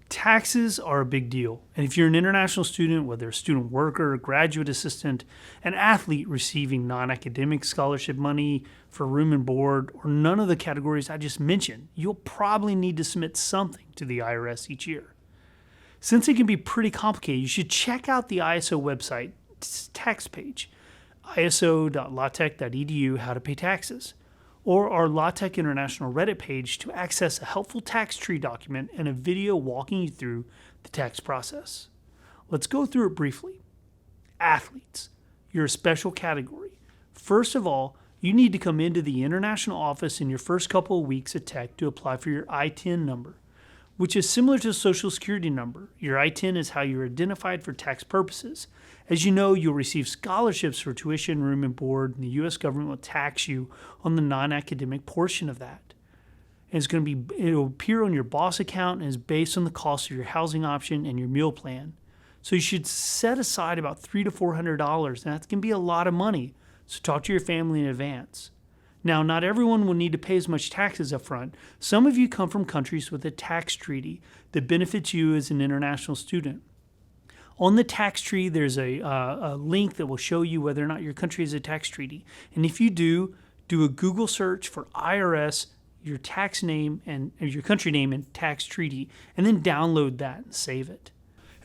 Taxes are a big deal, and if you're an international student, whether a student worker, graduate assistant, an athlete receiving non-academic scholarship money for room and board, or none of the categories I just mentioned, you'll probably need to submit something to the IRS each year. Since it can be pretty complicated, you should check out the ISO website tax page, iso.latech.edu, how to pay taxes, or our LaTeX International Reddit page to access a helpful tax tree document and a video walking you through the tax process. Let's go through it briefly. Athletes, you're a special category. First of all, you need to come into the international office in your first couple of weeks at Tech to apply for your I-10 number, which is similar to a Social Security number. Your I-10 is how you're identified for tax purposes. As you know, you'll receive scholarships for tuition, room, and board, and the U.S. government will tax you on the non-academic portion of that. And it'll appear on your boss account and is based on the cost of your housing option and your meal plan. So you should set aside about $300 to $400, and that can be a lot of money. So talk to your family in advance. Now, not everyone will need to pay as much taxes up front. Some of you come from countries with a tax treaty that benefits you as an international student. On the tax tree, there's a link that will show you whether or not your country has a tax treaty. And if you do a Google search for IRS, your tax name and your country name and tax treaty, and then download that and save it.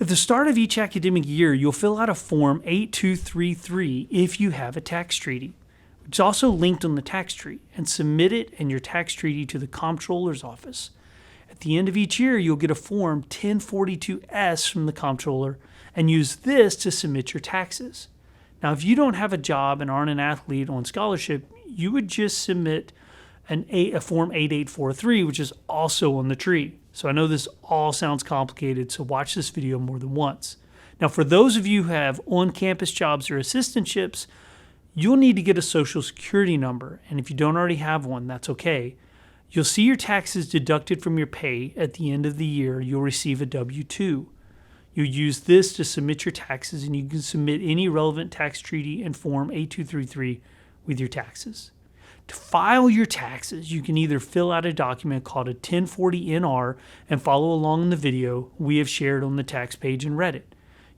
At the start of each academic year, you'll fill out a Form 8233 if you have a tax treaty. It's also linked on the tax tree, and submit it and your tax treaty to the comptroller's office. At the end of each year, you'll get a Form 1042S from the comptroller and use this to submit your taxes. Now, if you don't have a job and aren't an athlete on scholarship, you would just submit a Form 8843, which is also on the tree. So I know this all sounds complicated, so watch this video more than once. Now, for those of you who have on-campus jobs or assistantships, you'll need to get a Social Security number, and if you don't already have one, that's okay. You'll see your taxes deducted from your pay. At the end of the year, you'll receive a W-2. You'll use this to submit your taxes, and you can submit any relevant tax treaty and Form 8233 with your taxes. To file your taxes, you can either fill out a document called a 1040NR and follow along in the video we have shared on the tax page in Reddit.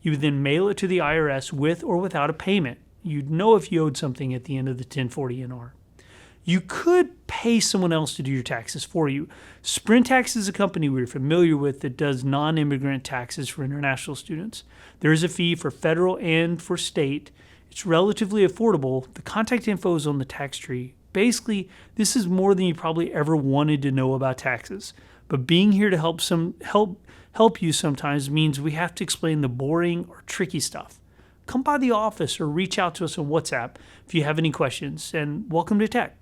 You would then mail it to the IRS with or without a payment. You'd know if you owed something at the end of the 1040NR. You could pay someone else to do your taxes for you. Sprint Tax is a company we're familiar with that does non-immigrant taxes for international students. There is a fee for federal and for state. It's relatively affordable. The contact info is on the tax tree. Basically, this is more than you probably ever wanted to know about taxes. But being here to help you sometimes means we have to explain the boring or tricky stuff. Come by the office or reach out to us on WhatsApp if you have any questions, and welcome to Tech.